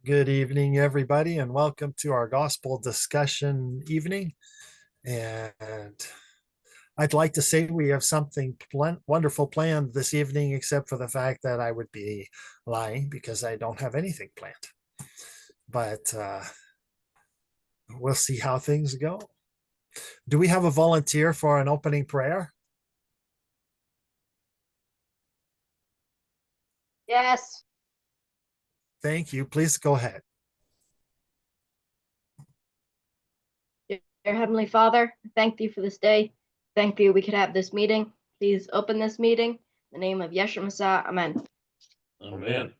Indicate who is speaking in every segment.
Speaker 1: Good evening, everybody, and welcome to our gospel discussion evening. And I'd like to say we have something wonderful planned this evening, except for the fact that I would be lying because I don't have anything planned. But we'll see how things go. Do we have a volunteer for an opening prayer?
Speaker 2: Yes.
Speaker 1: Thank you. Please go ahead.
Speaker 2: Dear Heavenly Father, thank you for this day. Thank you we could have this meeting. Please open this meeting. In the name of Yeshua Messiah, Amen.
Speaker 3: Amen.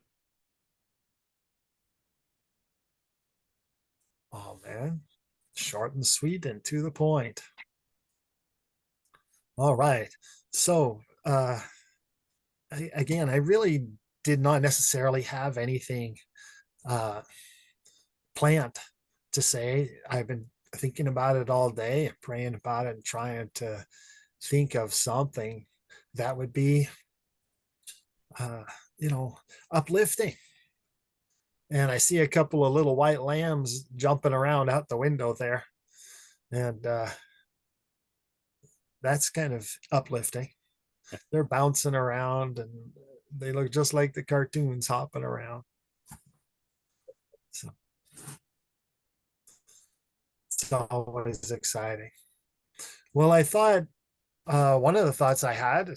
Speaker 1: Oh, man. Short and sweet and to the point. All right. So, I really did not necessarily have anything uh, planned to say. I've been thinking about it all day and praying about it and trying to think of something that would be, uh, uplifting. And I see a couple of little white lambs jumping around out the window there. And that's kind of uplifting. They're bouncing around and they look just like the cartoons hopping around. So it's always exciting. Well, I thought one of the thoughts I had,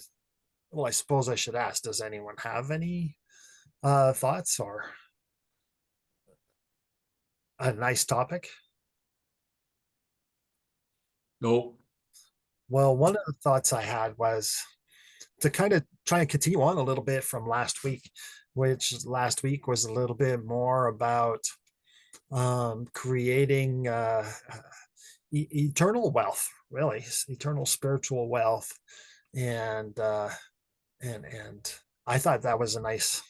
Speaker 1: well, I suppose I should ask, does anyone have any thoughts or a nice topic?
Speaker 3: Nope.
Speaker 1: Well, one of the thoughts I had was to kind of try and continue on a little bit from last week, which last week was a little bit more about creating eternal wealth, really, eternal spiritual wealth. And and I thought that was a nice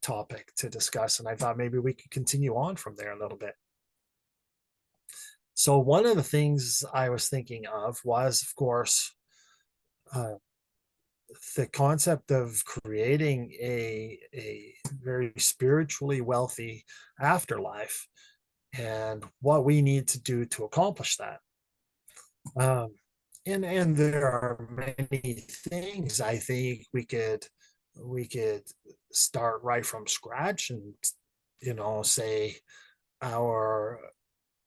Speaker 1: topic to discuss, and I thought maybe we could continue on from there a little bit. So one of the things I was thinking of was, of course, uh, the concept of creating a very spiritually wealthy afterlife and what we need to do to accomplish that. Um, and there are many things I think we could start right from scratch and say our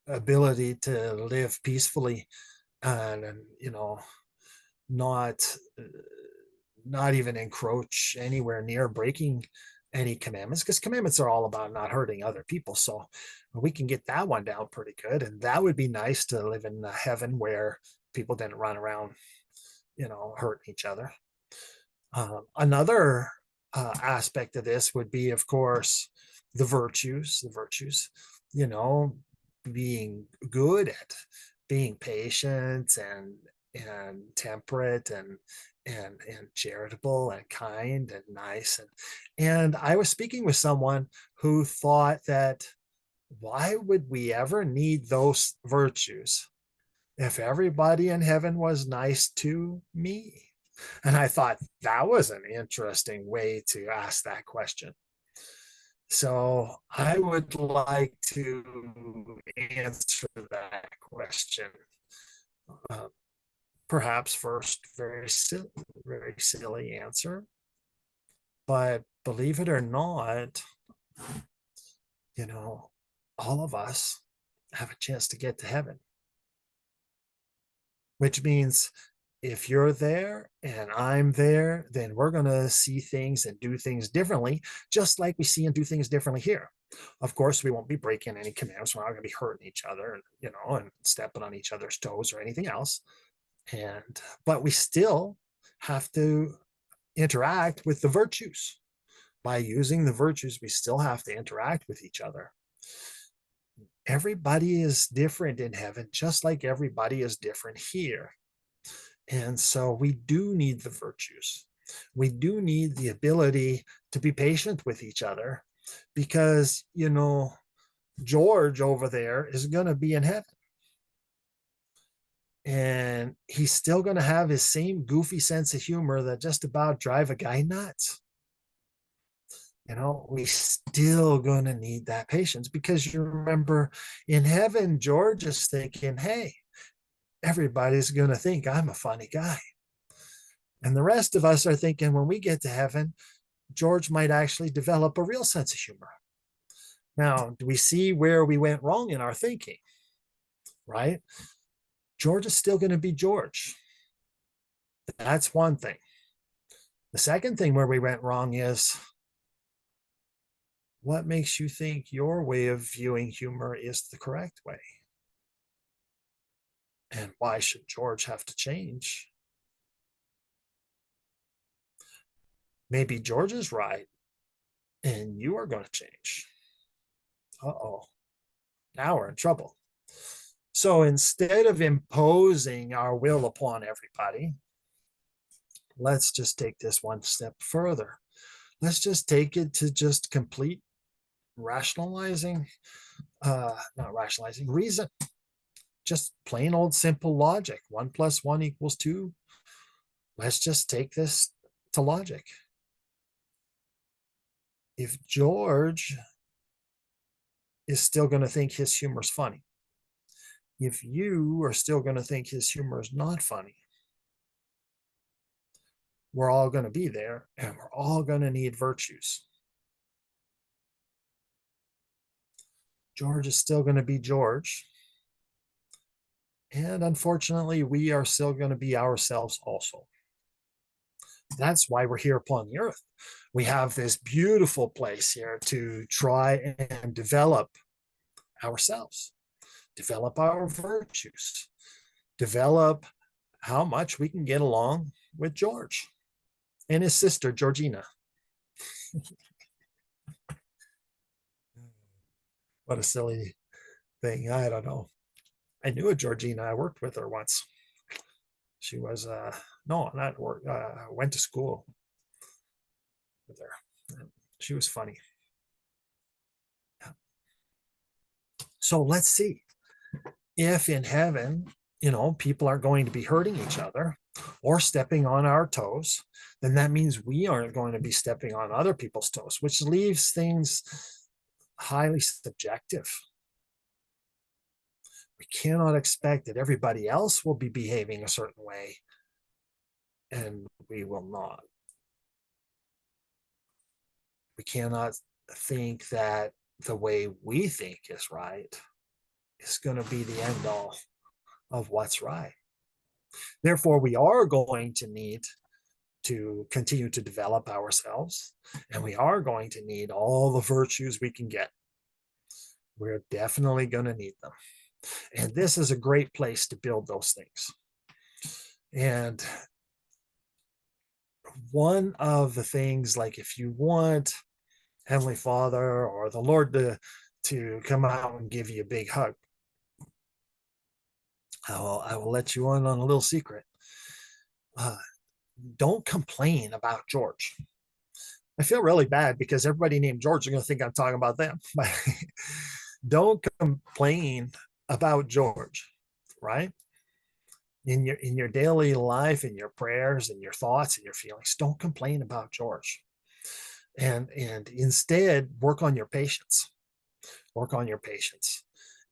Speaker 1: ability to live peacefully and not not even encroach anywhere near breaking any commandments, because commandments are all about not hurting other people. So we can get that one down pretty good, and that would be nice to live in heaven where people didn't run around hurting each other. Another aspect of this would be, of course, the virtues, you know, being good at being patient and temperate and charitable and kind and nice. And I was speaking with someone who thought that why would we ever need those virtues if everybody in heaven was nice to me? And I thought that was an interesting way to ask that question. So I would like to answer that question. Uh, Perhaps first, very silly answer, but believe it or not, you know, all of us have a chance to get to heaven, which means if you're there and I'm there, then we're going to see things and do things differently, just like we see and do things differently here. Of course, we won't be breaking any commandments. We're not going to be hurting each other, and stepping on each other's toes or anything else. But we still have to interact with the virtues. By using the virtues, we still have to interact with each other. Everybody is different in heaven, just like everybody is different here. And so we do need the virtues. We do need the ability to be patient with each other because, George over there is going to be in heaven. And he's still going to have his same goofy sense of humor that just about drive a guy nuts. We still going to need that patience, because you remember in heaven, George is thinking, hey, everybody's going to think I'm a funny guy. And the rest of us are thinking when we get to heaven, George might actually develop a real sense of humor. Now, do we see where we went wrong in our thinking? Right? George is still going to be George. That's one thing. The second thing where we went wrong is, what makes you think your way of viewing humor is the correct way? And why should George have to change? Maybe George is right and you are going to change. Uh-oh, now we're in trouble. So instead of imposing our will upon everybody, let's just take this one step further. Let's just take it to just complete rationalizing, not rationalizing, reason. Just plain old simple logic. 1 + 1 = 2. Let's just take this to logic. If George is still going to think his humor is funny, if you are still going to think his humor is not funny, we're all going to be there and we're all going to need virtues. George is still going to be George. And unfortunately, we are still going to be ourselves also. That's why we're here upon the earth. We have this beautiful place here to try and develop ourselves, develop our virtues, develop how much we can get along with George and his sister, Georgina. What a silly thing. I don't know. I knew a Georgina. I worked with her once. She was, no, not work. Went to school with her. She was funny. Yeah. So let's see if in heaven, people aren't going to be hurting each other or stepping on our toes, then that means we aren't going to be stepping on other people's toes, which leaves things highly subjective. We cannot expect that everybody else will be behaving a certain way and we will not. We cannot think that the way we think is right is going to be the end all of what's right. Therefore, we are going to need to continue to develop ourselves, and we are going to need all the virtues we can get. We're definitely going to need them. And this is a great place to build those things. And one of the things, like if you want Heavenly Father or the Lord to come out and give you a big hug, I will let you in on a little secret. Don't complain about George. I feel really bad because everybody named George is going to think I'm talking about them. But don't complain about George, right? In your daily life, in your prayers, in your thoughts, and your feelings, don't complain about George. And instead work on your patience. Work on your patience.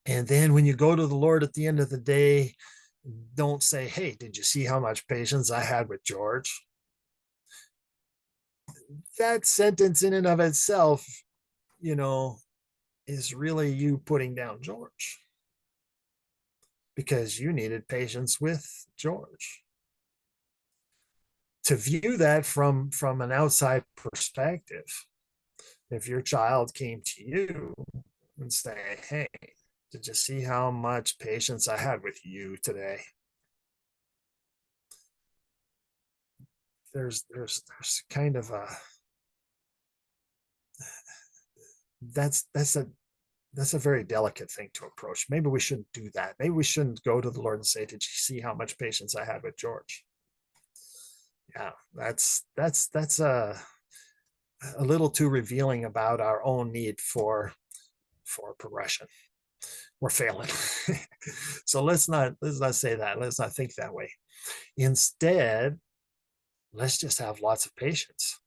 Speaker 1: And then when you go to the Lord at the end of the day, don't say, hey, did you see how much patience I had with George? That sentence in and of itself, is really you putting down George, because you needed patience with George. To view that from an outside perspective, if your child came to you and say, hey, did you see how much patience I had with you today? There's kind of a, that's a very delicate thing to approach. Maybe we shouldn't do that. Maybe we shouldn't go to the Lord and say, did you see how much patience I had with George? Yeah, that's a little too revealing about our own need for progression. We're failing. So let's not say that. Let's not think that way. Instead, let's just have lots of patience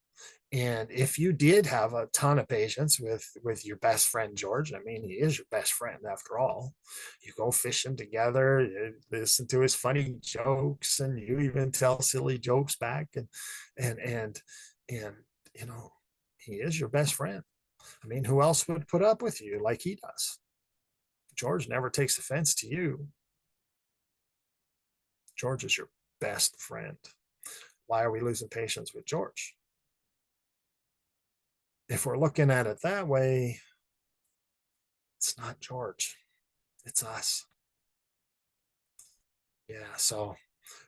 Speaker 1: And if you did have a ton of patience with your best friend George, I mean, he is your best friend after all. You go fishing together, you listen to his funny jokes, and you even tell silly jokes back, and you know, he is your best friend. I mean, who else would put up with you like he does? George never takes offense to you. George is your best friend. Why are we losing patience with George? If we're looking at it that way, it's not George, it's us. Yeah, so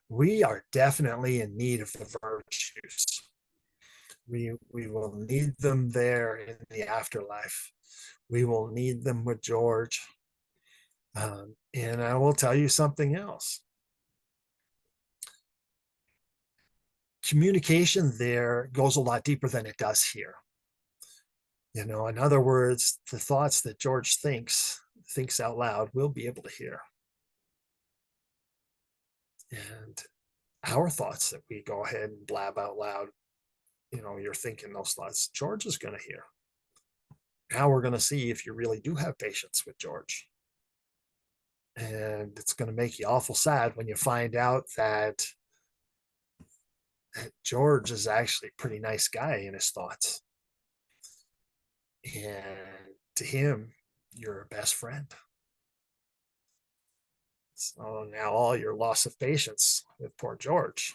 Speaker 1: we are definitely in need of the virtues. We will need them there in the afterlife. We will need them with George. And I will tell you something else. Communication there goes a lot deeper than it does here. You know, in other words, the thoughts that George thinks out loud, we'll be able to hear. And our thoughts that we go ahead and blab out loud, you know, you're thinking those thoughts, George is going to hear. Now we're going to see if you really do have patience with George. And it's going to make you awful sad when you find out that George is actually a pretty nice guy in his thoughts. And to him, you're a best friend. So now all your loss of patience with poor George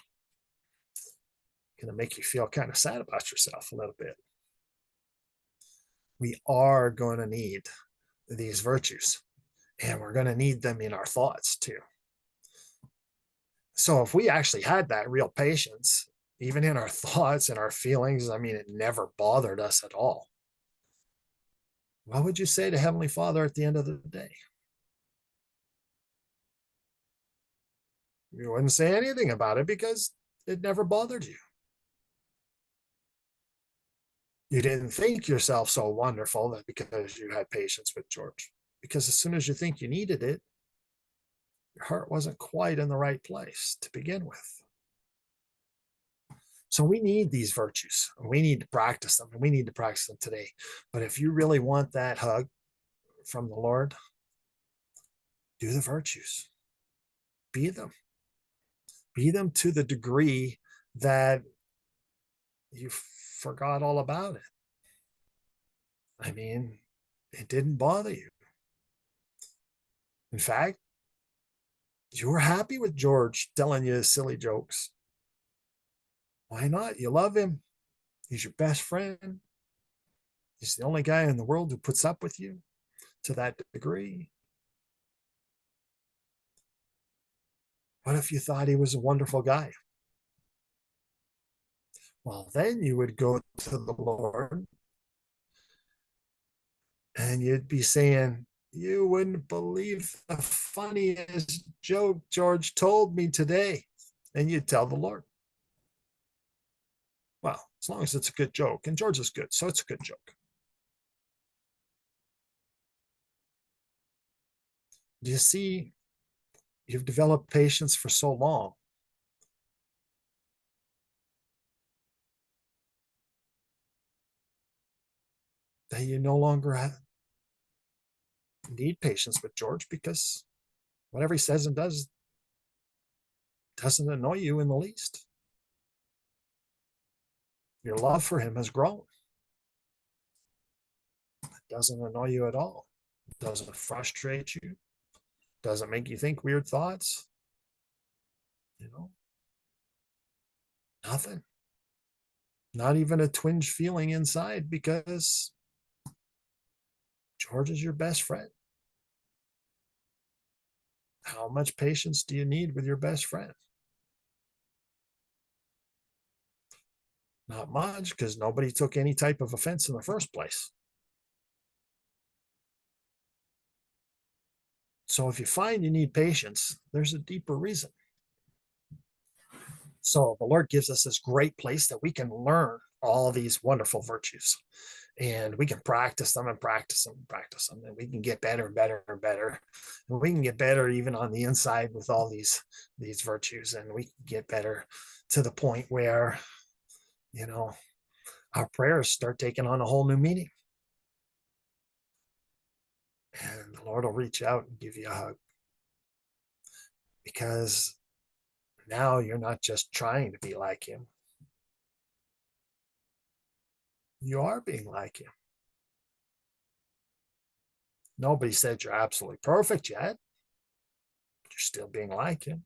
Speaker 1: going to make you feel kind of sad about yourself a little bit. We are going to need these virtues, and we're going to need them in our thoughts too. So if we actually had that real patience, even in our thoughts and our feelings, I mean, it never bothered us at all. What would you say to Heavenly Father at the end of the day? You wouldn't say anything about it because it never bothered you. You didn't think yourself so wonderful that because you had patience with George. Because as soon as you think you needed it, your heart wasn't quite in the right place to begin with. So we need these virtues. We need to practice them, and we need to practice them today. But if you really want that hug from the Lord, do the virtues. Be them. Be them to the degree that you forgot all about it. I mean, it didn't bother you. In fact, you were happy with George telling you silly jokes. Why not? You love him. He's your best friend. He's the only guy in the world who puts up with you to that degree. What if you thought he was a wonderful guy? Well, then you would go to the Lord and you'd be saying, you wouldn't believe the funniest joke George told me today. And you'd tell the Lord. Well, as long as it's a good joke, and George is good, so it's a good joke. Do you see? You've developed patience for so long. That you no longer need patience with George because whatever he says and does doesn't annoy you in the least. Your love for him has grown. It doesn't annoy you at all. It doesn't frustrate you. Doesn't make you think weird thoughts. You know, nothing. Not even a twinge feeling inside because George is your best friend. How much patience do you need with your best friend? Not much, because nobody took any type of offense in the first place. So if you find you need patience, there's a deeper reason. So the Lord gives us this great place that we can learn all these wonderful virtues, and we can practice them and practice them and practice them, and we can get better and better and better. And we can get better even on the inside with all these virtues, and we can get better to the point where, you know, our prayers start taking on a whole new meaning. And the Lord will reach out and give you a hug. Because now you're not just trying to be like him. You are being like him. Nobody said you're absolutely perfect yet. You're still being like him.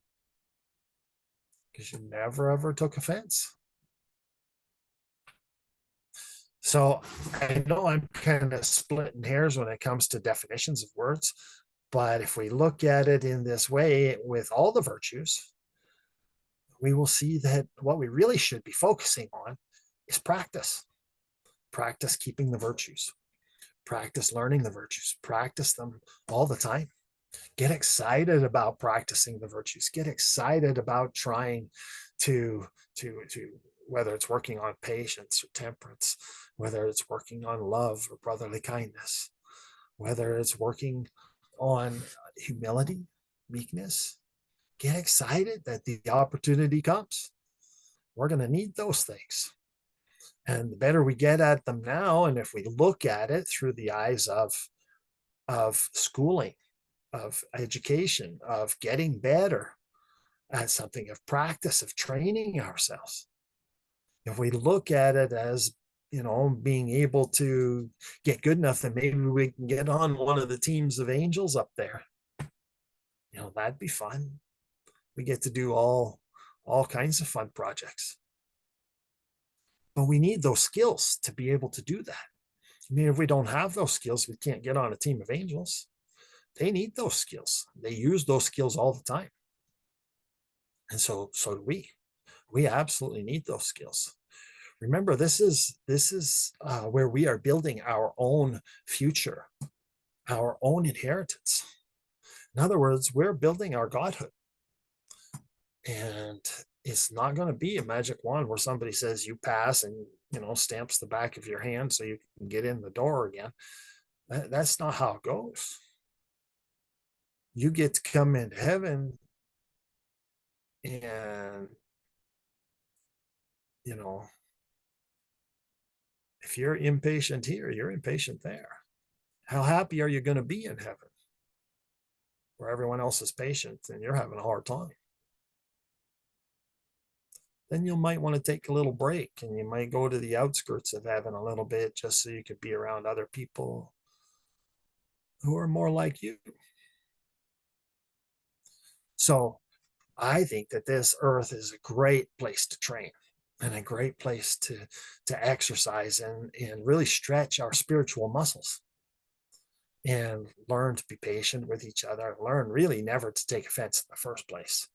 Speaker 1: Because you never ever took offense. So I know I'm kind of splitting hairs when it comes to definitions of words, but if we look at it in this way with all the virtues, we will see that what we really should be focusing on is practice. Practice keeping the virtues, practice learning the virtues, practice them all the time. Get excited about practicing the virtues. Get excited about trying to whether it's working on patience or temperance, whether it's working on love or brotherly kindness, whether it's working on humility, meekness. Get excited that the opportunity comes. We're going to need those things. And the better we get at them now, and if we look at it through the eyes of schooling, of education, of getting better at something, of practice, of training ourselves, if we look at it as, being able to get good enough that maybe we can get on one of the teams of angels up there, that'd be fun. We get to do all kinds of fun projects. But we need those skills to be able to do that. I mean, if we don't have those skills, we can't get on a team of angels. They need those skills. They use those skills all the time. And so do we. We absolutely need those skills. Remember, this is where we are building our own future, our own inheritance. In other words, we're building our godhood. And it's not going to be a magic wand where somebody says you pass and, stamps the back of your hand so you can get in the door again. That's not how it goes. You get to come into heaven and, if you're impatient here, you're impatient there. How happy are you going to be in heaven where everyone else is patient and you're having a hard time? Then you might want to take a little break and you might go to the outskirts of heaven a little bit just so you could be around other people who are more like you. So I think that this earth is a great place to train and a great place to exercise and really stretch our spiritual muscles and learn to be patient with each other, learn really never to take offense in the first place.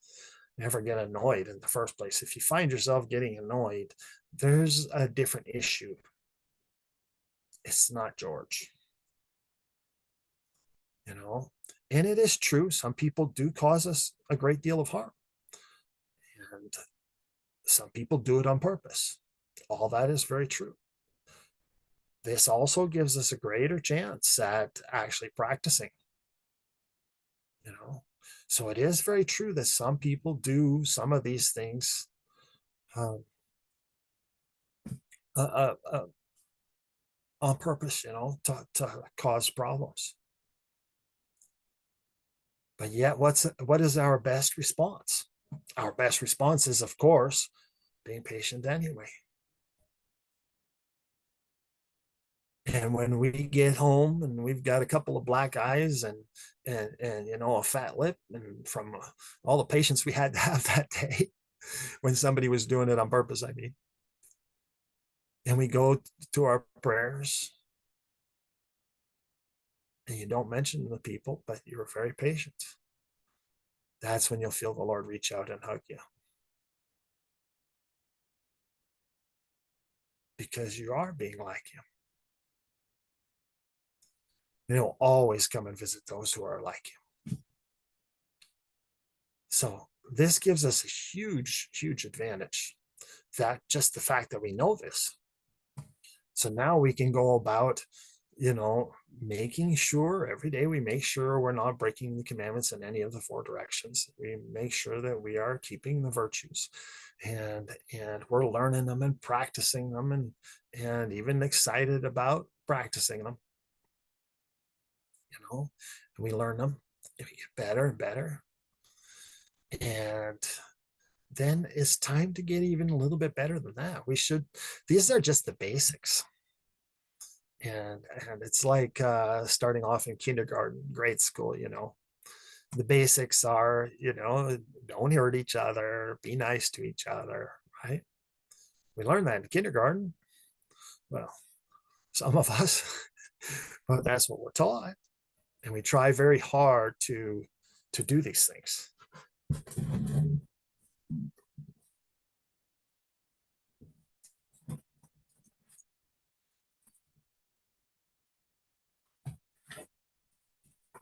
Speaker 1: Never get annoyed in the first place. If you find yourself getting annoyed, there's a different issue. It's not George. And it is true. Some people do cause us a great deal of harm. And some people do it on purpose. All that is very true. This also gives us a greater chance at actually practicing. So it is very true that some people do some of these things on purpose, to cause problems. But yet, what is our best response? Our best response is, of course, being patient anyway. And when we get home and we've got a couple of black eyes and a fat lip, and from all the patience we had to have that day when somebody was doing it on purpose, I mean, and we go to our prayers and you don't mention the people, but you're very patient, that's when you'll feel the Lord reach out and hug you. Because you are being like him. And he'll always come and visit those who are like him. So this gives us a huge, huge advantage. That just the fact that we know this. So now we can go about, you know, making sure every day we make sure we're not breaking the commandments in any of the four directions. We make sure that we are keeping the virtues, and we're learning them and practicing them, and even excited about practicing them. You know, and we learn them and we get better and better. And then it's time to get even a little bit better than that. These are just the basics. And it's like starting off in kindergarten, grade school, you know. The basics are, you know, don't hurt each other, be nice to each other, right? We learned that in kindergarten. Well, some of us, but that's what we're taught. And we try very hard to do these things.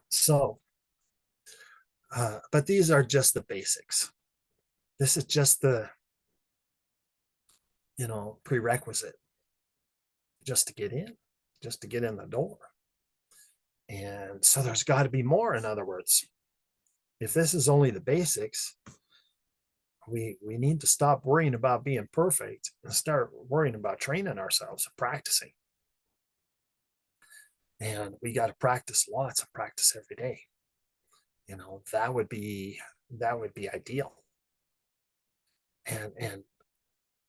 Speaker 1: So, but these are just the basics. This is just the, you know, prerequisite just to get in the door. And so there's got to be more, in other words. If this is only the basics, we need to stop worrying about being perfect and start worrying about training ourselves and practicing. And we got to practice lots and practice every day. You know, that would be ideal. And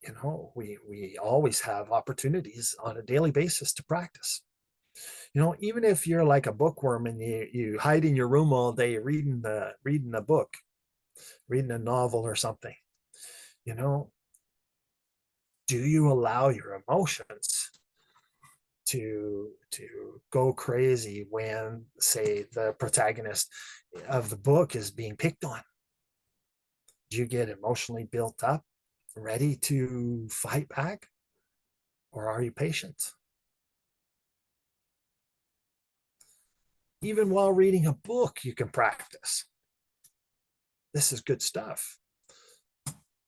Speaker 1: you know, we always have opportunities on a daily basis to practice. You know, even if you're like a bookworm and you hide in your room all day reading a book, reading a novel or something, you know, do you allow your emotions to go crazy when, say, the protagonist of the book is being picked on? Do you get emotionally built up, ready to fight back? Or are you patient? Even while reading a book, you can practice. This is good stuff.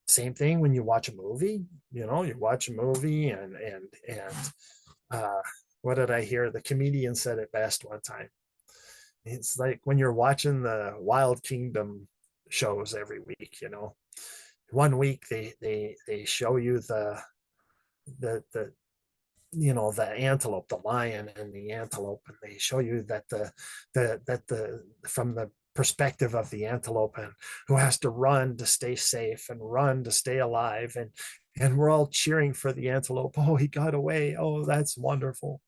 Speaker 1: Same thing when you watch a movie. You know, you watch a movie and what did I hear? The comedian said it best one time. It's like when you're watching the Wild Kingdom shows every week, you know. One week they show you the you know, the antelope, the lion and the antelope, and they show you that the from the perspective of the antelope, and who has to run to stay safe and run to stay alive, and we're all cheering for the antelope. Oh, he got away. Oh, that's wonderful.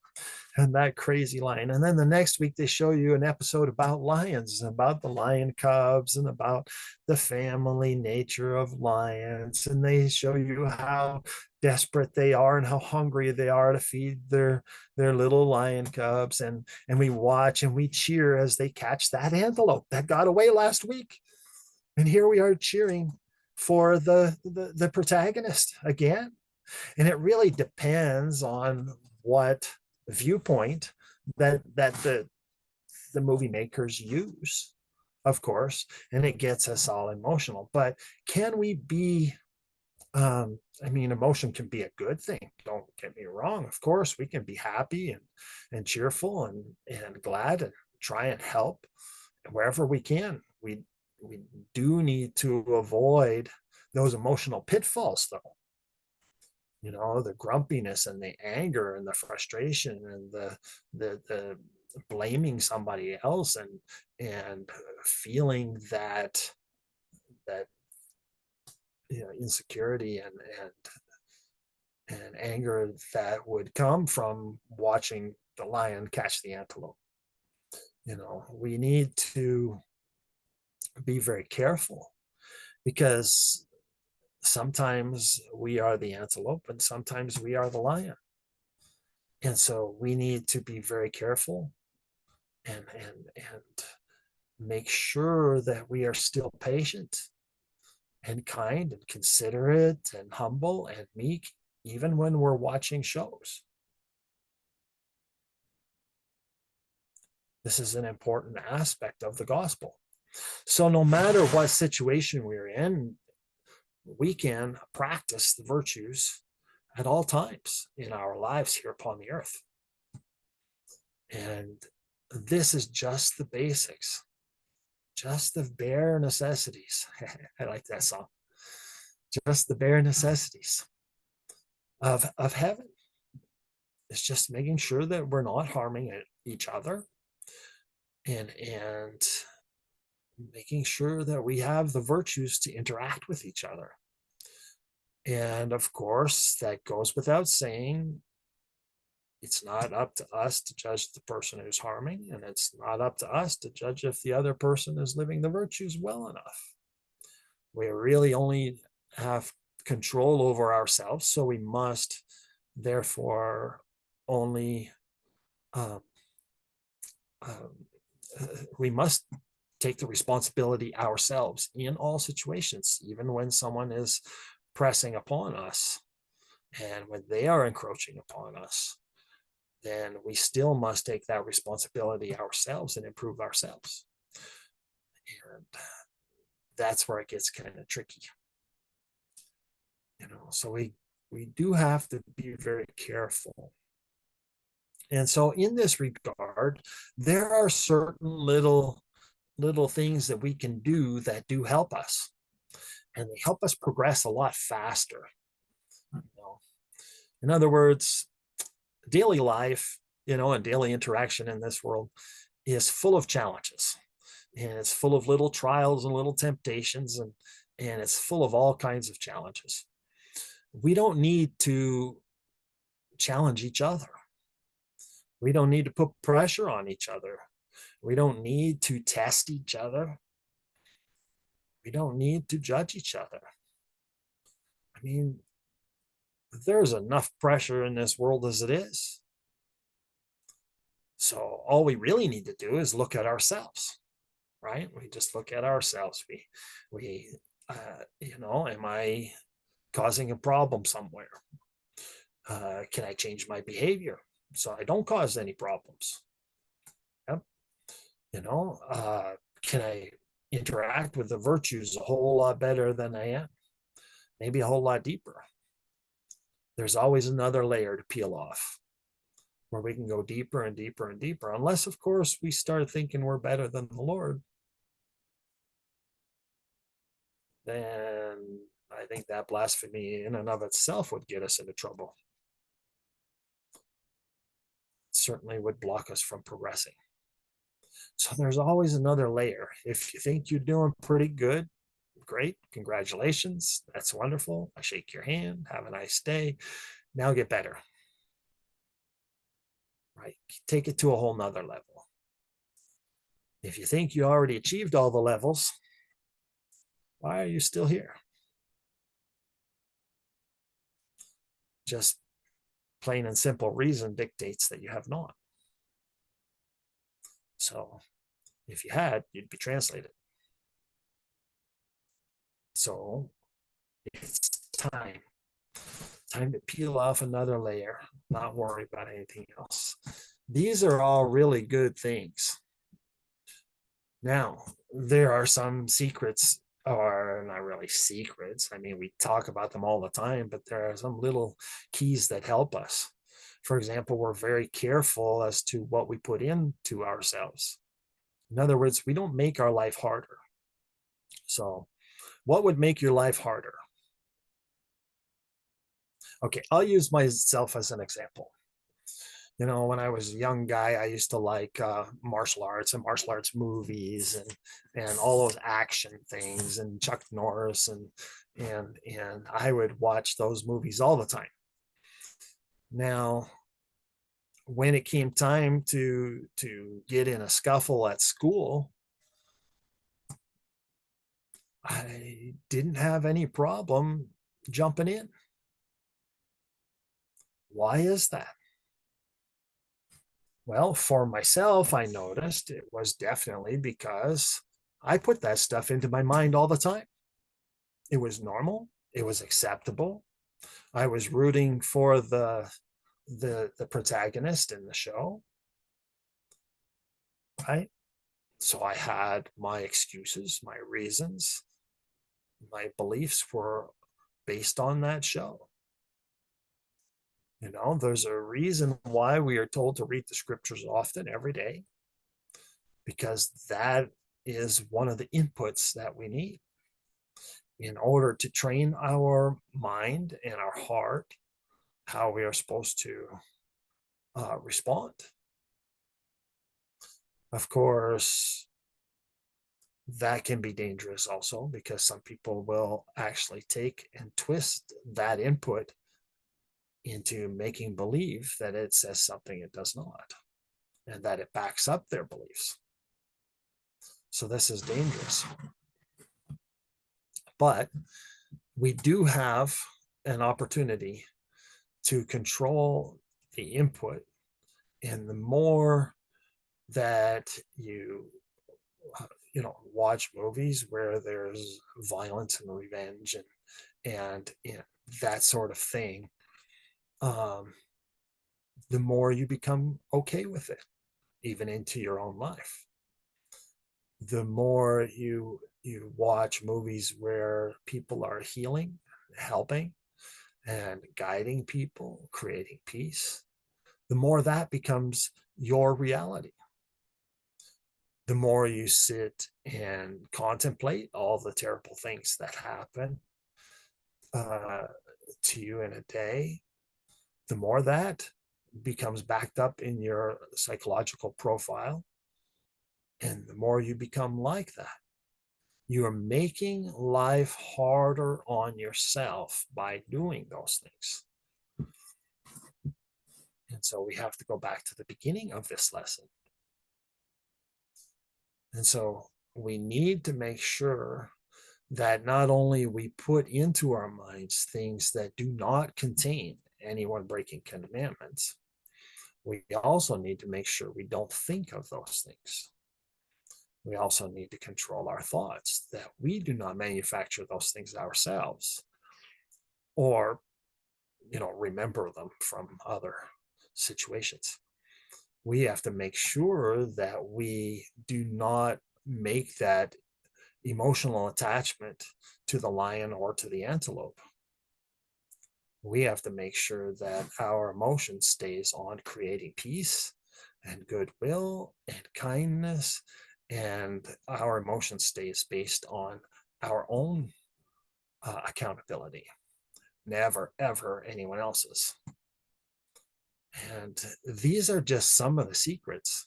Speaker 1: And that crazy lion. And then the next week they show you an episode about lions, about the lion cubs, and about the family nature of lions, and they show you how desperate they are and how hungry they are to feed their little lion cubs, and we watch and we cheer as they catch that antelope that got away last week, and here we are cheering for the protagonist again. And it really depends on what viewpoint that the movie makers use, of course, and it gets us all emotional. But can we be I mean, emotion can be a good thing, don't get me wrong. Of course we can be happy and cheerful and glad and try and help wherever we can. We do need to avoid those emotional pitfalls, though. You know, the grumpiness and the anger and the frustration and the blaming somebody else, and feeling that you know, insecurity and anger that would come from watching the lion catch the antelope. You know, we need to be very careful, because sometimes we are the antelope and sometimes we are the lion. And so we need to be very careful and make sure that we are still patient and kind and considerate and humble and meek, even when we're watching shows. This is an important aspect of the gospel. So no matter what situation we're in, we can practice the virtues at all times in our lives here upon the earth. And this is just the basics, just the bare necessities. I like that song. Just the bare necessities of heaven. It's just making sure that we're not harming each other, and making sure that we have the virtues to interact with each other. And of course, that goes without saying, it's not up to us to judge the person who's harming, and it's not up to us to judge if the other person is living the virtues well enough. We really only have control over ourselves, so we must therefore only um, we must take the responsibility ourselves in all situations, even when someone is pressing upon us and when they are encroaching upon us. Then we still must take that responsibility ourselves and improve ourselves. And that's where it gets kind of tricky. So we do have to be very careful. And so in this regard, there are certain little things that we can do that do help us. And they help us progress a lot faster. In other words, daily life, and daily interaction in this world is full of challenges, and it's full of little trials and little temptations, and it's full of all kinds of challenges. We don't need to challenge each other. We don't need to put pressure on each other. We don't need to test each other. We don't need to judge each other. I mean, there's enough pressure in this world as it is. So all we really need to do is look at ourselves, right? We just look at ourselves. Am I causing a problem somewhere? Can I change my behavior so I don't cause any problems? Yep. Can I interact with the virtues a whole lot better than I am? Maybe a whole lot deeper. There's always another layer to peel off where we can go deeper and deeper and deeper, unless, of course, we start thinking we're better than the Lord. Then I think that blasphemy in and of itself would get us into trouble. It certainly would block us from progressing. So there's always another layer. If you think you're doing pretty good, great, congratulations, that's wonderful. I shake your hand, have a nice day. Now get better. Right? Take it to a whole nother level. If you think you already achieved all the levels, why are you still here? Just plain and simple reason dictates that you have not. So if you had, you'd be translated. So it's time to peel off another layer, not worry about anything else. These are all really good things. Now, there are some secrets, or not really secrets. I mean, we talk about them all the time, but there are some little keys that help us. For example, we're very careful as to what we put into ourselves. In other words, we don't make our life harder. So what would make your life harder? Okay, I'll use myself as an example. When I was a young guy, I used to like martial arts and martial arts movies and all those action things and Chuck Norris and I would watch those movies all the time. Now, when it came time to get in a scuffle at school, I didn't have any problem jumping in. Why is that? Well, for myself, I noticed it was definitely because I put that stuff into my mind all the time. It was normal. It was acceptable. I was rooting for the protagonist in the show, right? So I had my excuses, my reasons, my beliefs were based on that show. You know, there's a reason why we are told to read the scriptures often every day, because that is one of the inputs that we need in order to train our mind and our heart how we are supposed to respond. Of course, that can be dangerous also, because some people will actually take and twist that input into making believe that it says something it does not, and that it backs up their beliefs. So this is dangerous. But we do have an opportunity to control the input. And the more that you watch movies where there's violence and revenge and that sort of thing, the more you become okay with it, even into your own life. The more you watch movies where people are healing, helping, and guiding people, creating peace, the more that becomes your reality. The more you sit and contemplate all the terrible things that happen to you in a day, the more that becomes backed up in your psychological profile. And the more you become like that, you are making life harder on yourself by doing those things. And so we have to go back to the beginning of this lesson. And so we need to make sure that not only we put into our minds things that do not contain anyone breaking commandments, we also need to make sure we don't think of those things. We also need to control our thoughts, that we do not manufacture those things ourselves, or remember them from other situations. We have to make sure that we do not make that emotional attachment to the lion or to the antelope. We have to make sure that our emotion stays on creating peace and goodwill and kindness, and our emotion stays based on our own accountability, never ever anyone else's. And these are just some of the secrets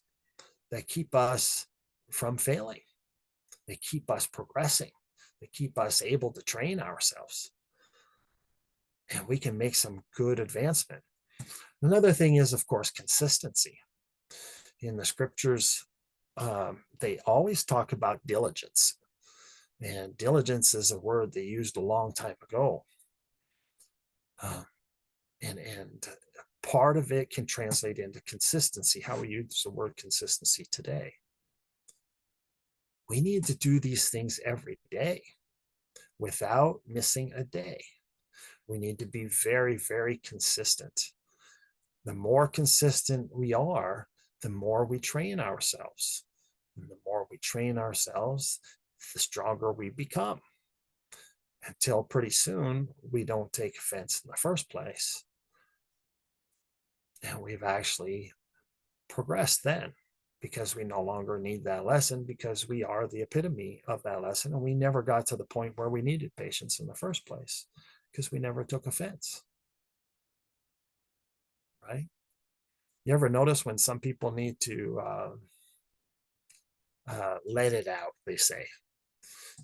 Speaker 1: that keep us from failing. They keep us progressing. They keep us able to train ourselves. And we can make some good advancement. Another thing is, of course, consistency. In the scriptures, they always talk about diligence. And diligence is a word they used a long time ago. And part of it can translate into consistency, how we use the word consistency today. We need to do these things every day without missing a day. We need to be very, very consistent. The more consistent we are, the more we train ourselves. And the more we train ourselves, the stronger we become, until pretty soon we don't take offense in the first place. And we've actually progressed then, because we no longer need that lesson, because we are the epitome of that lesson. And we never got to the point where we needed patience in the first place, because we never took offense. Right? You ever notice when some people need to let it out, they say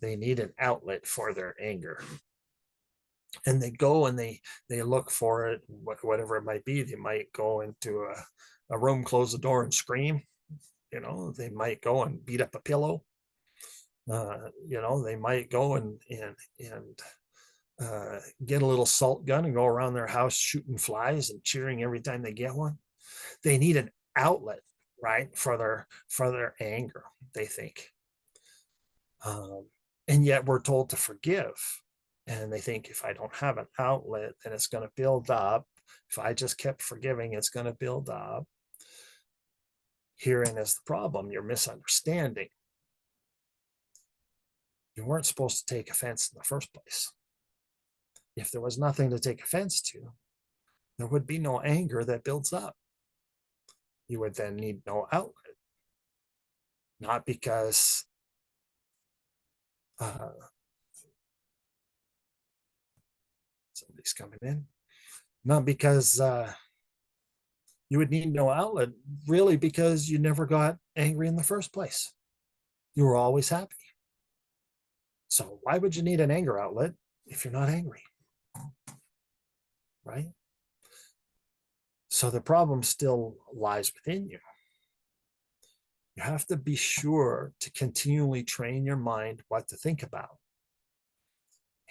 Speaker 1: they need an outlet for their anger, and they go and they look for it, whatever it might be. They might go into a room, close the door, and scream. They might go and beat up a pillow. They might go and get a little salt gun and go around their house shooting flies and cheering every time they get one. They need an outlet, right, for their anger, they think. And yet we're told to forgive. And they think, if I don't have an outlet, then it's going to build up. If I just kept forgiving, it's going to build up. Herein is the problem. You're misunderstanding. You weren't supposed to take offense in the first place. If there was nothing to take offense to, there would be no anger that builds up. You would then need no outlet, not because somebody's coming in, not because you would need no outlet, really, because you never got angry in the first place. You were always happy. So why would you need an anger outlet if you're not angry? Right? So the problem still lies within you. You have to be sure to continually train your mind what to think about.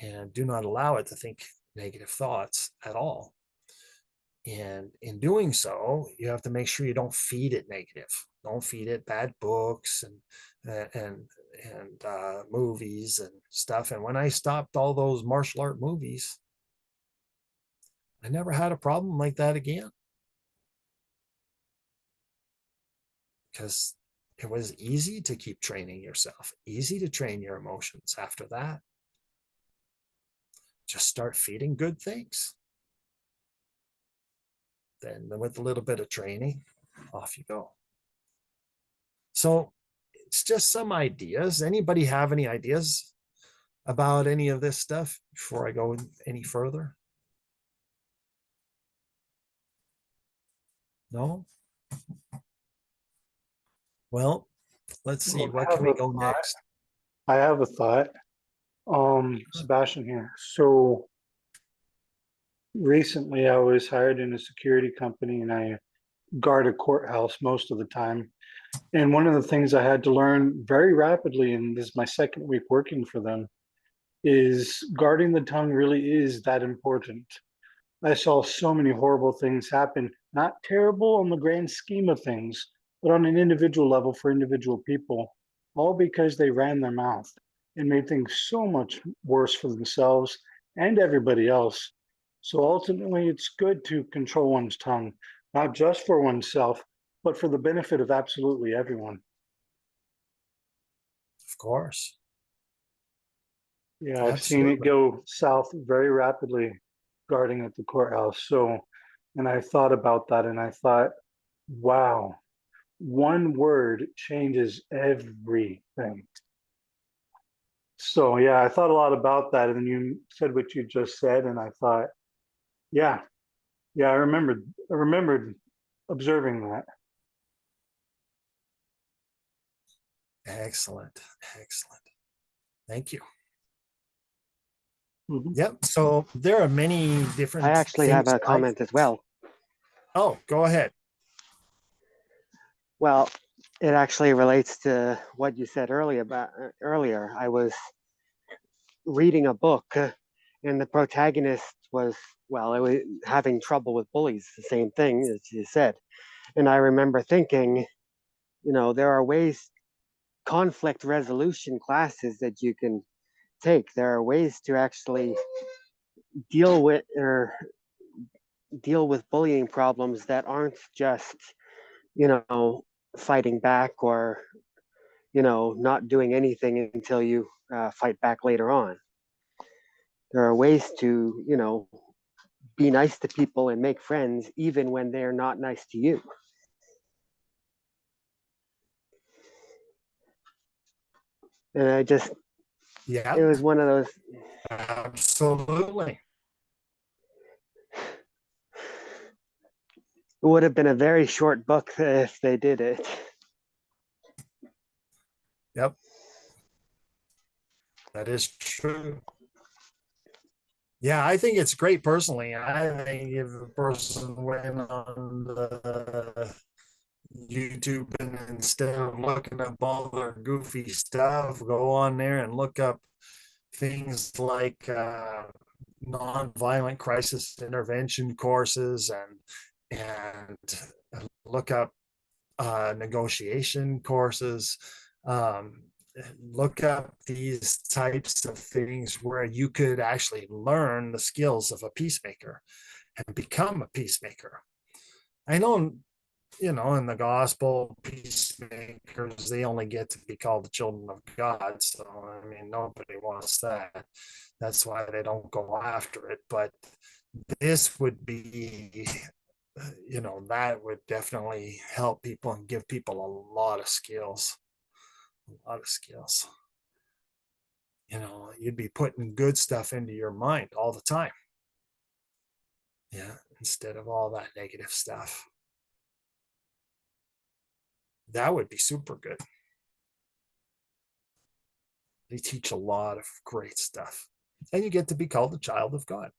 Speaker 1: And do not allow it to think negative thoughts at all. And in doing so, you have to make sure you don't feed it negative. Don't feed it bad books and movies and stuff. And when I stopped all those martial art movies, I never had a problem like that again. Because it was easy to keep training yourself, easy to train your emotions after that. Just start feeding good things. Then with a little bit of training, off you go. So it's just some ideas. Anybody have any ideas about any of this stuff before I go any further? No? Well, let's see. What can we go next?
Speaker 4: I have a thought. Sebastian here. So recently I was hired in a security company and I guard a courthouse most of the time. And one of the things I had to learn very rapidly, and this is my second week working for them, is guarding the tongue really is that important. I saw so many horrible things happen, not terrible on the grand scheme of things, but on an individual level for individual people, all because they ran their mouth and made things so much worse for themselves and everybody else. So ultimately, it's good to control one's tongue, not just for oneself, but for the benefit of absolutely everyone.
Speaker 1: Of course.
Speaker 4: Yeah, I've seen it go south very rapidly guarding at the courthouse. So, and I thought about that and I thought, wow, one word changes everything. So, yeah, I thought a lot about that. And then you said what you just said. And I thought, yeah, I remembered observing that.
Speaker 1: Excellent. Excellent. Thank you.
Speaker 4: Mhm.
Speaker 1: Yep. So there are many different.
Speaker 5: I actually have a comment as well.
Speaker 1: Oh, go ahead.
Speaker 5: Well, it actually relates to what you said earlier. I was reading a book, and the protagonist was it was having trouble with bullies. The same thing as you said, and I remember thinking, there are conflict resolution classes that you can take. There are ways to actually deal with bullying problems that aren't just fighting back or not doing anything until you fight back later on. There are ways to be nice to people and make friends even when they're not nice to you. And it was one of those.
Speaker 1: Absolutely.
Speaker 5: It would have been a very short book if they did it.
Speaker 1: Yep. That is true. Yeah, I think it's great personally. I think if a person went on the YouTube and instead of looking up all their goofy stuff, go on there and look up things like nonviolent crisis intervention courses and look up negotiation courses. Look up these types of things where you could actually learn the skills of a peacemaker and become a peacemaker. I know, in the gospel, peacemakers, they only get to be called the children of God. So, I mean, nobody wants that. That's why they don't go after it. But this would be, that would definitely help people and give people a lot of skills. A lot of skills. You'd be putting good stuff into your mind all the time. Yeah, instead of all that negative stuff. That would be super good. They teach a lot of great stuff. And you get to be called a child of God.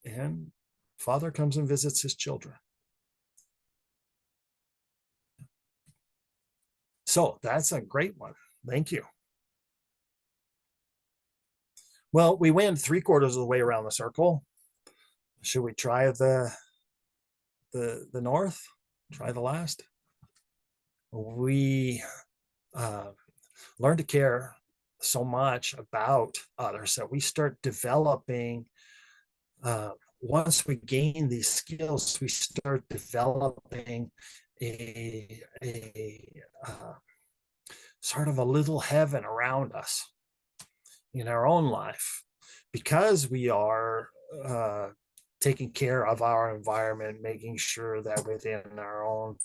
Speaker 1: And Father comes and visits his children. So that's a great one. Thank you. Well, we went 3/4 of the way around the circle. Should we try the north? Try the last? We learn to care so much about others that we start developing. Once we gain these skills, we start developing a sort of a little heaven around us in our own life, because we are taking care of our environment, making sure that within our own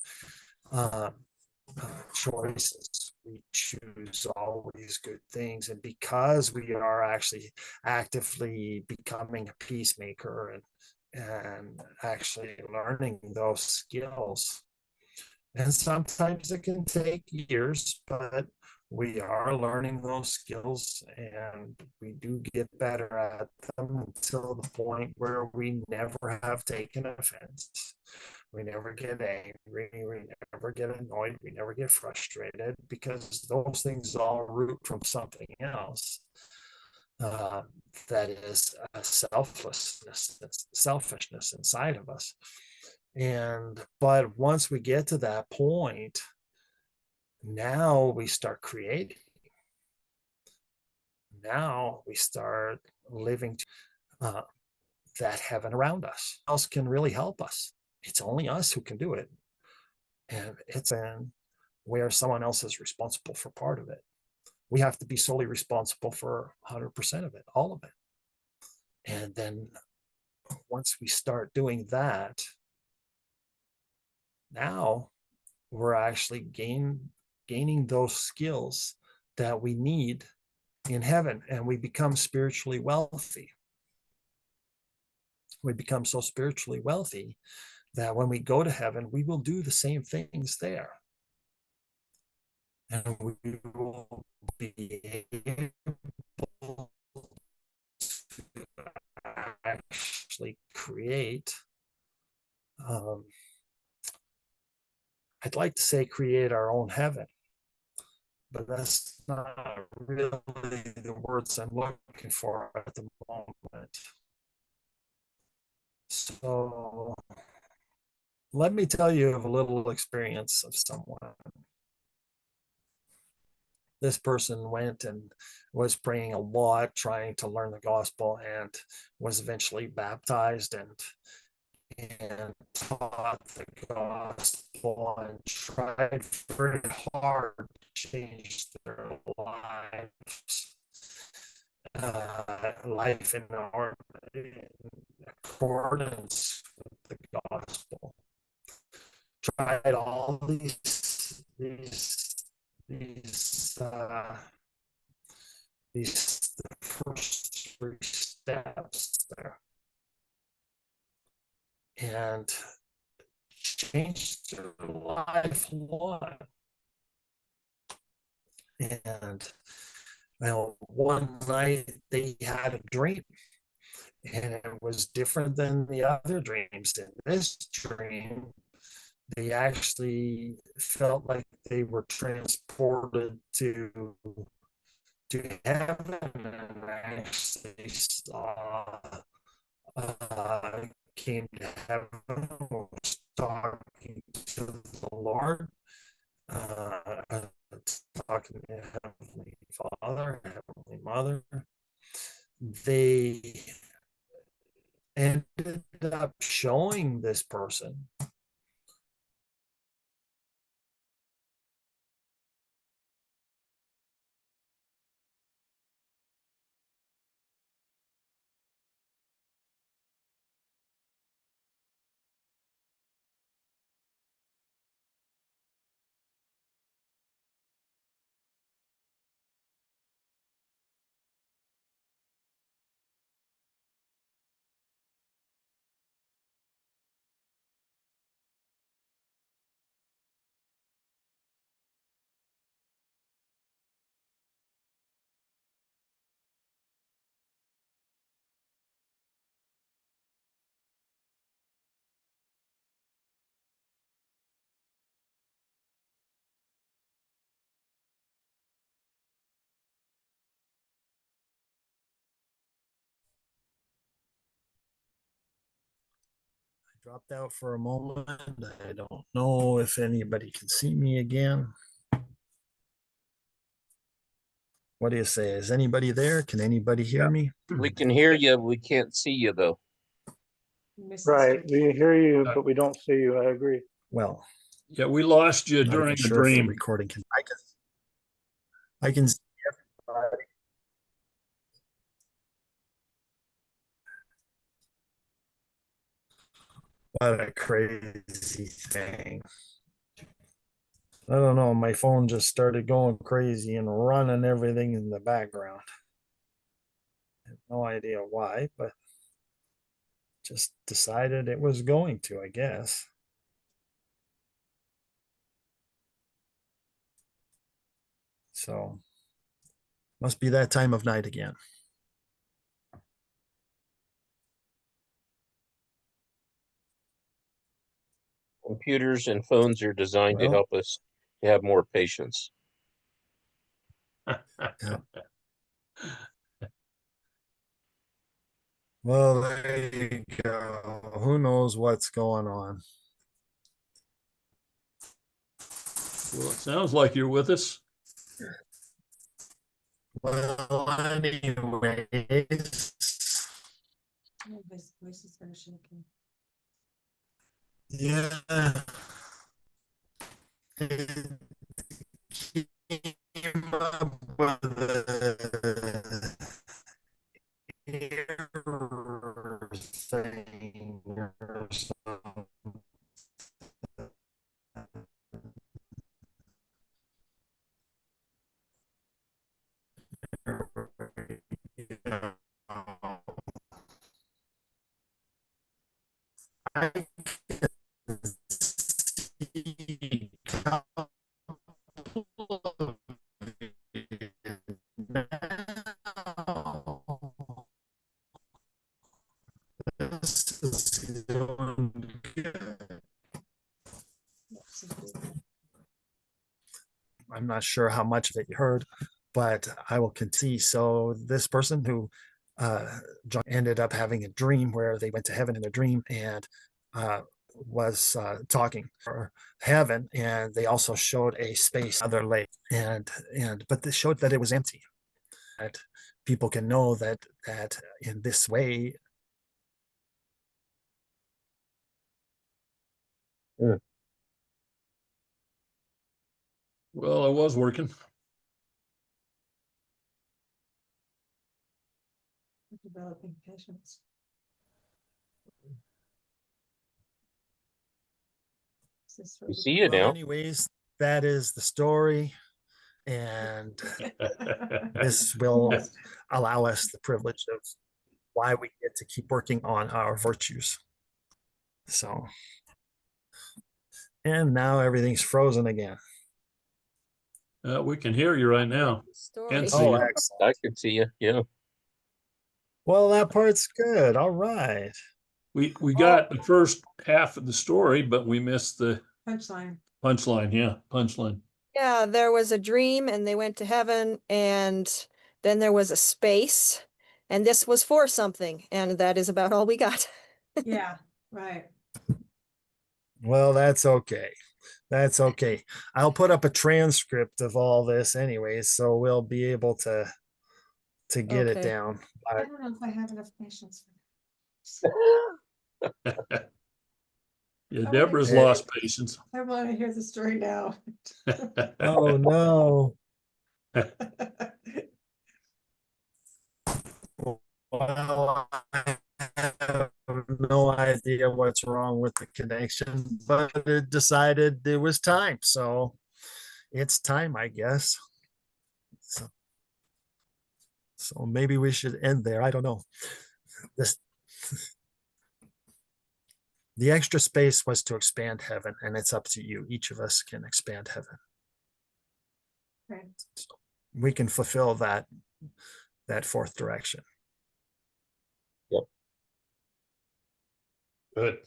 Speaker 1: choices we choose always good things. And because we are actually actively becoming a peacemaker and actually learning those skills, and sometimes it can take years, but we are learning those skills and we do get better at them until the point where we never have taken offense. We never get angry, we never get annoyed, we never get frustrated, because those things all root from something else. That is a selfishness inside of us. But once we get to that point, now we start creating. Now we start living that heaven around us. Who else can really help us? It's only us who can do it. And it's in where someone else is responsible for part of it. We have to be solely responsible for 100% of it, all of it. And then once we start doing that, now we're actually gaining those skills that we need in heaven, and we become spiritually wealthy. We become so spiritually wealthy that when we go to heaven, we will do the same things there. And we will be able to actually create, I'd like to say create our own heaven, but that's not really the words I'm looking for at the moment. So let me tell you of a little experience of someone. This person went and was praying a lot, trying to learn the gospel, and was eventually baptized and taught the gospel and tried very hard to change their lives. Life in accordance with the gospel. Tried all these the first 3 steps there, and changed their life a lot. And one night they had a dream, and it was different than the other dreams. In this dream, they actually felt like they were transported to heaven, and actually saw came to heaven, was talking to the Lord, talking to Heavenly Father, Heavenly Mother. They ended up showing this person Dropped out for a moment. I don't know if anybody can see me again. What do you say? Is anybody there? Can anybody hear me?
Speaker 6: We can hear you. We can't see you though.
Speaker 4: Right, we hear you, but we don't see you. I agree.
Speaker 1: Well,
Speaker 3: Yeah, we lost you
Speaker 1: not
Speaker 3: during
Speaker 1: even
Speaker 3: the
Speaker 1: sure if the
Speaker 3: dream.
Speaker 1: recording can. I can see everybody. What a crazy thing. I don't know. My phone just started going crazy and running everything in the background. I have no idea why, but just decided it was going to, I guess. So must be that time of night again.
Speaker 6: Computers and phones are designed to
Speaker 1: Well.
Speaker 6: help us to have more patience.
Speaker 1: Well, there you go. Who knows what's going on?
Speaker 3: Well, it sounds like you're with us.
Speaker 1: Well, anyways,
Speaker 7: His voice is very shaky.
Speaker 1: yeah. It came up with a error thing or something. Yeah. I can see couple of it now. This is going good. I'm not sure how much of it you heard, but I will continue. So this person who John ended up having a dream where they went to heaven in a dream and was talking for heaven, and they also showed a space other lake, and but they showed that it was empty. That people can know that in this way.
Speaker 3: Well, I was working.
Speaker 7: Developing patience.
Speaker 6: We see you
Speaker 1: Well,
Speaker 6: now.
Speaker 1: anyways, that is the story, and this will allow us the privilege of why we get to keep working on our virtues. So, and now everything's frozen again.
Speaker 3: We can hear you right now.
Speaker 7: Story.
Speaker 3: And see
Speaker 1: Oh,
Speaker 3: you.
Speaker 1: excellent.
Speaker 6: I can see you. Yeah.
Speaker 1: Well, that part's good. All right.
Speaker 3: We got the first half of the story, but we missed the
Speaker 7: Punchline.
Speaker 3: punchline. Yeah, punchline.
Speaker 8: Yeah, there was a dream and they went to heaven, and then there was a space, and this was for something, and that is about all we got.
Speaker 7: Yeah, right.
Speaker 1: Well, that's okay. That's okay. I'll put up a transcript of all this anyways, so we'll be able to get it
Speaker 8: Okay.
Speaker 1: down.
Speaker 7: I don't know if I have enough patience
Speaker 3: Yeah,
Speaker 7: Oh,
Speaker 3: Deborah's
Speaker 1: yeah.
Speaker 3: lost patience.
Speaker 7: I want to hear the story now.
Speaker 1: Oh no. Well, I have no idea what's wrong with the connection, but it decided it was time. So it's time, I guess. So maybe we should end there. I don't know. This the extra space was to expand heaven, and it's up to you. Each of us can expand heaven.
Speaker 7: Right.
Speaker 1: So we can fulfill that fourth direction.
Speaker 3: Good.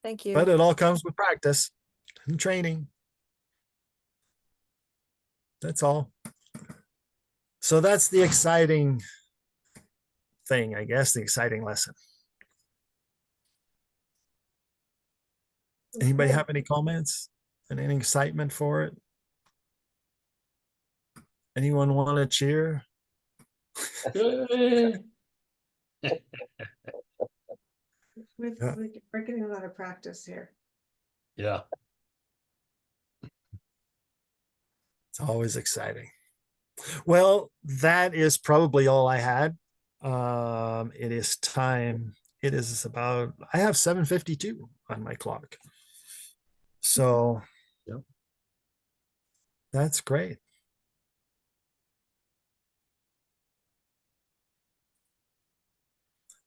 Speaker 8: Thank you.
Speaker 1: But it all comes with practice and training. That's all. So that's the exciting thing, I guess, the exciting lesson. Anybody
Speaker 7: good.
Speaker 1: have any comments and any excitement for it? Anyone want to cheer?
Speaker 3: Yay.
Speaker 1: Yeah.
Speaker 7: We're getting a lot of practice here.
Speaker 3: Yeah,
Speaker 1: It's always exciting. Well, that is probably all I had. It is time. It is about, I have 7:52 on my clock. So
Speaker 3: Yep.
Speaker 1: That's great.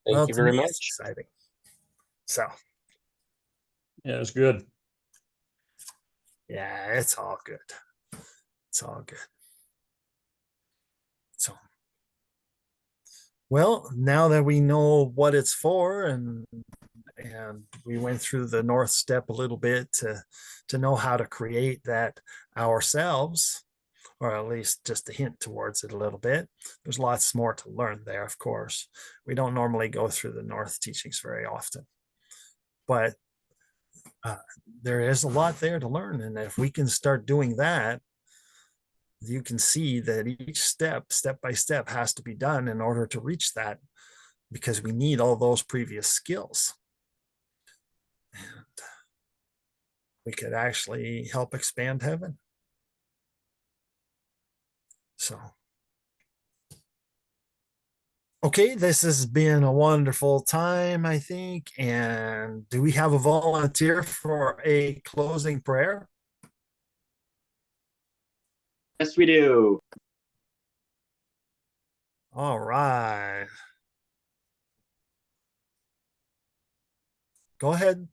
Speaker 1: Well,
Speaker 6: Thank you
Speaker 1: to
Speaker 6: very
Speaker 1: me,
Speaker 6: much.
Speaker 1: it's exciting. So
Speaker 3: yeah, it's good.
Speaker 1: yeah, it's all good. It's all good. So, well, now that we know what it's for and we went through the North Step a little bit to know how to create that ourselves, or at least just a hint towards it a little bit. There's lots more to learn there, of course. We don't normally go through the North teachings very often, but there is a lot there to learn. And if we can start doing that, you can see that each step by step, has to be done in order to reach that, because we need all those previous skills. And we could actually help expand heaven. So, okay, this has been a wonderful time, I think. And do we have a volunteer for a closing prayer?
Speaker 9: Yes, we do.
Speaker 1: All right. Go ahead.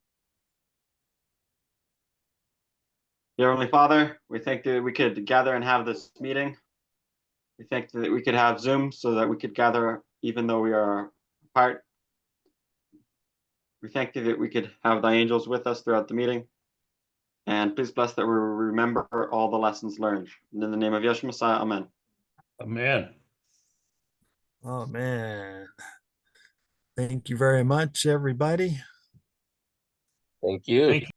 Speaker 9: Dear Heavenly Father, we thank that we could gather and have this meeting. We thank that we could have Zoom so that we could gather even though we are apart. We thank you that we could have thy angels with us throughout the meeting. And please bless that we remember all the lessons learned. And in the name of Yeshua Messiah, amen.
Speaker 3: Amen.
Speaker 1: Oh, man. Thank you very much, everybody.
Speaker 6: Thank you.
Speaker 3: Thank